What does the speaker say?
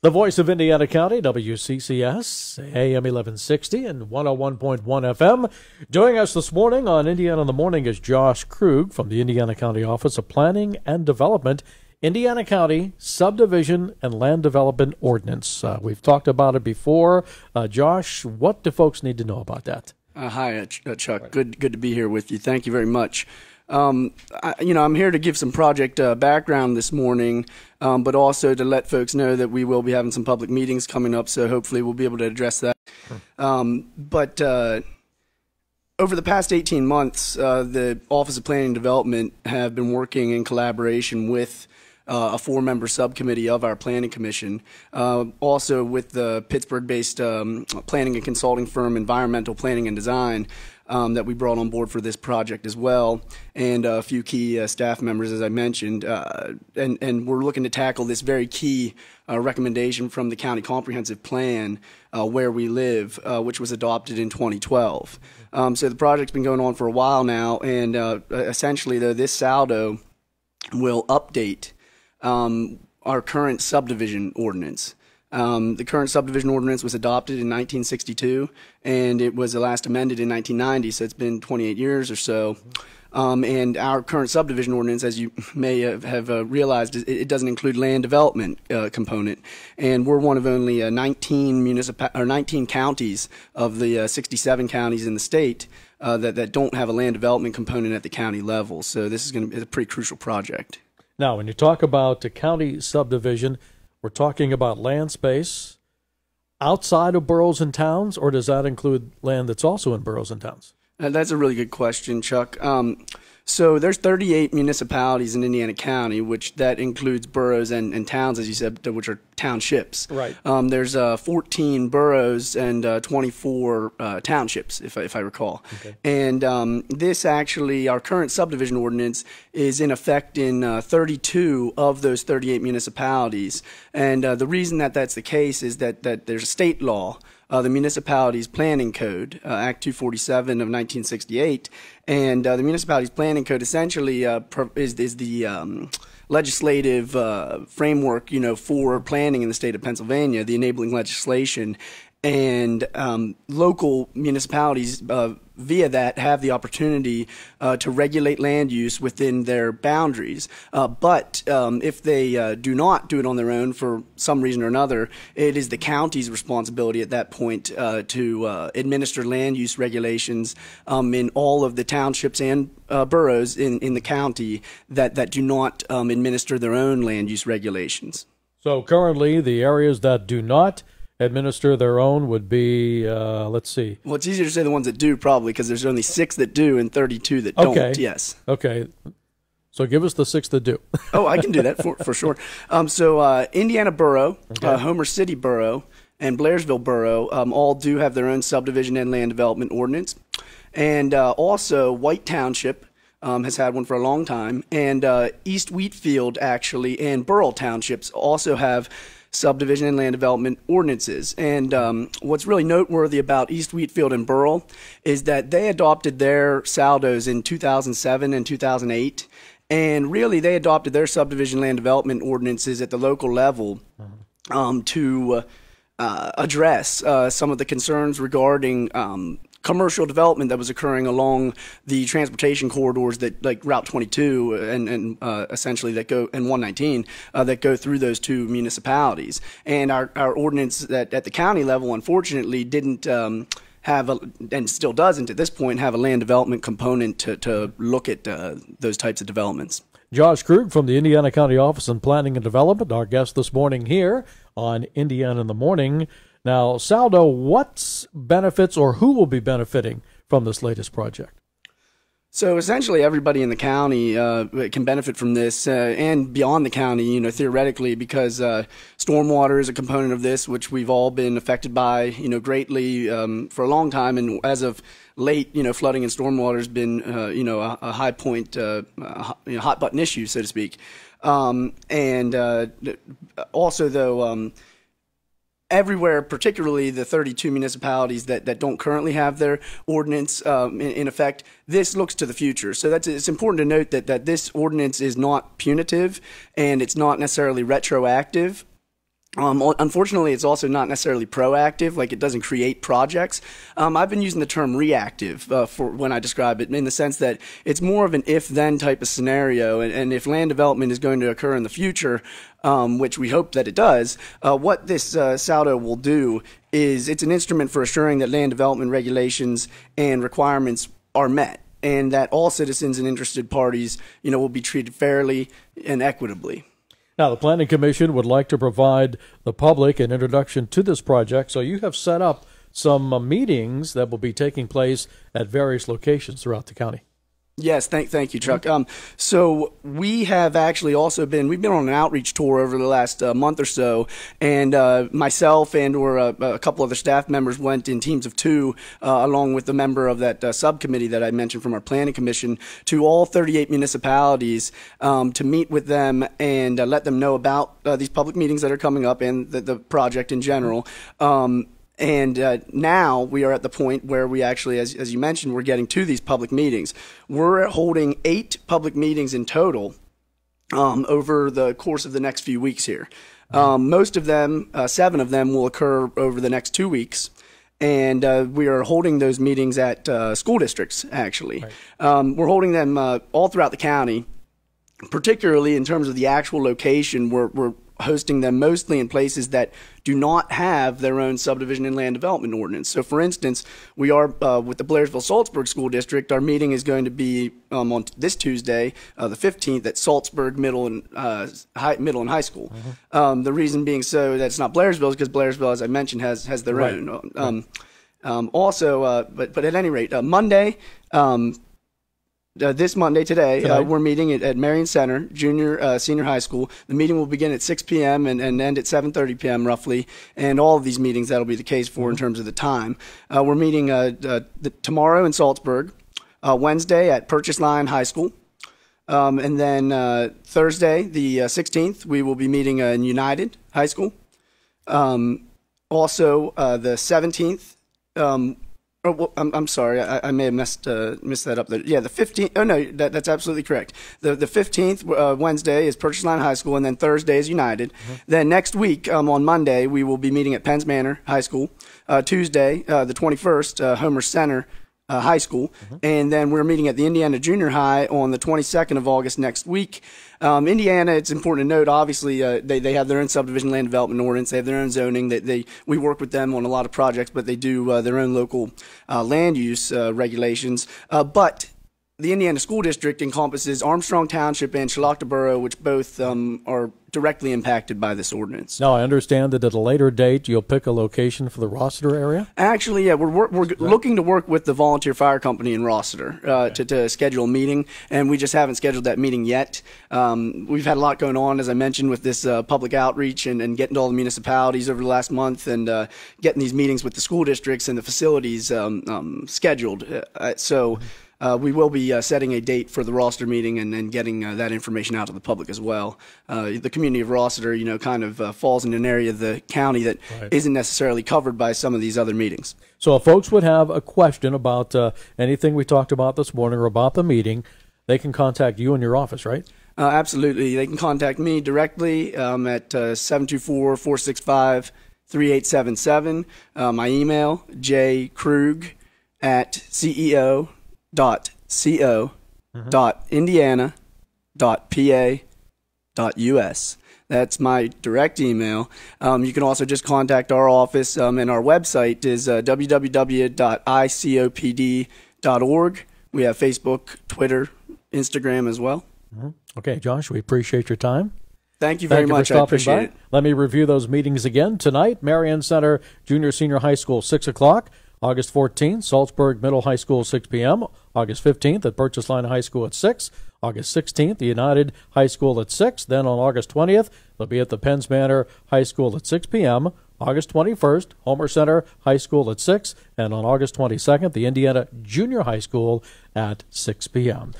The voice of Indiana County, WCCS, AM 1160 and 101.1 FM. Joining us this morning on Indiana in the Morning is Josh Krug from the Indiana County Office of Planning and Development, Indiana County Subdivision and Land Development Ordinance. We've talked about it before. Josh, what do folks need to know about that? Hi, Chuck. Right. Good to be here with you. Thank you very much. I'm here to give some project background this morning, but also to let folks know that we will be having some public meetings coming up, so hopefully we'll be able to address that. But over the past 18 months, the Office of Planning and Development have been working in collaboration with a 4-member subcommittee of our Planning Commission, also with the Pittsburgh-based planning and consulting firm Environmental Planning and Design, that we brought on board for this project as well, and a few key staff members, as I mentioned, and we're looking to tackle this very key recommendation from the County Comprehensive Plan, Where We Live, which was adopted in 2012. So the project's been going on for a while now, and essentially, though, this SALDO will update our current subdivision ordinance. The current subdivision ordinance was adopted in 1962, and it was last amended in 1990, so it's been 28 years or so. And our current subdivision ordinance, as you may have realized, it doesn't include land development component, and we're one of only 19 counties of the 67 counties in the state that don't have a land development component at the county level. So this is going to be a pretty crucial project. Now, when you talk about the county subdivision, we're talking about land space outside of boroughs and towns, or does that include land that's also in boroughs and towns? That's a really good question, Chuck. So there's 38 municipalities in Indiana County, which that includes boroughs and towns, as you said, which are townships. Right. There's 14 boroughs and 24 townships, if I recall. Okay. And this actually, our current subdivision ordinance is in effect in 32 of those 38 municipalities. And the reason that that's the case is that there's a state law, the Municipalities Planning Code, Act 247 of 1968, and the Municipalities Planning Code essentially is the legislative framework, for planning in the state of Pennsylvania, the enabling legislation, and local municipalities via that have the opportunity to regulate land use within their boundaries. But if they do not do it on their own for some reason or another, it is the county's responsibility at that point to administer land use regulations in all of the townships and boroughs in the county that do not administer their own land use regulations. So currently, the areas that do not administer their own would be, let's see. Well, it's easier to say the ones that do, probably, because there's only 6 that do and 32 that don't, yes. Okay. So give us the 6 that do. Oh, I can do that for sure. So Indiana Borough, Homer City Borough, and Blairsville Borough all do have their own subdivision and land development ordinance. And also White Township has had one for a long time. And East Wheatfield, actually, and Burrell Townships also have subdivision and land development ordinances. And what's really noteworthy about East Wheatfield and Burrell is that they adopted their SALDOs in 2007 and 2008. And really, they adopted their subdivision land development ordinances at the local level to address some of the concerns regarding commercial development that was occurring along the transportation corridors that, like Route 22 and essentially that go, and 119 that go through those two municipalities. And our ordinance that at the county level, unfortunately, didn't have and still doesn't at this point have a land development component to look at those types of developments. Josh Krug from the Indiana County Office of Planning and Development, our guest this morning here on Indiana in the Morning. Now, SALDO, what benefits or who will be benefiting from this latest project? So essentially everybody in the county can benefit from this and beyond the county, theoretically, because stormwater is a component of this, which we've all been affected by, greatly for a long time. And as of late, flooding and stormwater has been, a high point, hot button issue, so to speak. And also, though, everywhere, particularly the 32 municipalities that don't currently have their ordinance in effect, this looks to the future. So it's important to note that this ordinance is not punitive and it's not necessarily retroactive. Unfortunately, it's also not necessarily proactive, like it doesn't create projects. I've been using the term reactive for when I describe it, in the sense that it's more of an if-then type of scenario, and if land development is going to occur in the future, which we hope that it does, what this SALDO will do is it's an instrument for assuring that land development regulations and requirements are met, and that all citizens and interested parties, will be treated fairly and equitably. Now, the Planning Commission would like to provide the public an introduction to this project, so you have set up some meetings that will be taking place at various locations throughout the county. Yes, thank you, Chuck. So we have actually also we've been on an outreach tour over the last month or so, and myself or a couple other staff members went in teams of 2, along with a member of that subcommittee that I mentioned from our Planning Commission, to all 38 municipalities to meet with them and let them know about these public meetings that are coming up and the project in general. And now we are at the point where we actually, as you mentioned, we're getting to these public meetings. We're holding 8 public meetings in total over the course of the next few weeks here. Most of them, 7 of them, will occur over the next 2 weeks. And we are holding those meetings at school districts, actually. Right. We're holding them all throughout the county, particularly in terms of the actual location. We're hosting them mostly in places that do not have their own subdivision and land development ordinance. So, for instance, we are with the Blairsville-Saltsburg School District. Our meeting is going to be on this Tuesday, the 15th, at Saltsburg Middle and High School. Mm-hmm. The reason being so that's not Blairsville is because Blairsville, as I mentioned, has their own. But at any rate, Monday. This Monday, today, we're meeting at Marion Center, senior high school. The meeting will begin at 6 p.m. and end at 7:30 p.m. roughly, and all of these meetings, that'll be the case for in terms of the time. We're meeting tomorrow in Saltsburg, Wednesday at Purchase Line High School, and then Thursday, the 16th, we will be meeting in United High School. Also, the 17th, I'm sorry, I may have missed that up there. Yeah, the 15th. Oh no, that's absolutely correct. The 15th Wednesday is Purchase Line High School, and then Thursday is United. Mm-hmm. Then next week on Monday we will be meeting at Penns Manor High School. Tuesday, the 21st, Homer Center High School, and then we're meeting at the Indiana Junior High on the 22nd of August next week. Indiana, it's important to note, obviously, they have their own subdivision land development ordinance. They have their own zoning. We work with them on a lot of projects, but they do their own local land use regulations. But the Indiana School District encompasses Armstrong Township and Shalocta Borough, which both are directly impacted by this ordinance. Now, I understand that at a later date you'll pick a location for the Rossiter area? Actually, yeah, we're looking to work with the volunteer fire company in Rossiter to schedule a meeting, and we just haven't scheduled that meeting yet. We've had a lot going on, as I mentioned, with this public outreach and getting to all the municipalities over the last month, and getting these meetings with the school districts and the facilities scheduled. We will be setting a date for the Rossiter meeting and getting that information out to the public as well. The community of Rossiter, kind of falls in an area of the county that isn't necessarily covered by some of these other meetings. So if folks would have a question about anything we talked about this morning or about the meeting, they can contact you in your office, right? Absolutely. They can contact me directly at 724-465-3877. My email, jkrug@ceo.indiana.pa.us. That's my direct email. You can also just contact our office, and our website is www.icopd.org. We have Facebook, Twitter, Instagram as well. Mm-hmm. Okay, Josh, we appreciate your time. Thank you very much. I appreciate it. Let me review those meetings again. Tonight, Marion Center Junior Senior High School, 6 o'clock. August 14th, Saltsburg Middle High School, 6 p.m. August 15th at Purchase Line High School at 6. August 16th, the United High School at 6. Then on August 20th, they'll be at the Penns Manor High School at 6 p.m. August 21st, Homer Center High School at 6. And on August 22nd, the Indiana Junior High School at 6 p.m.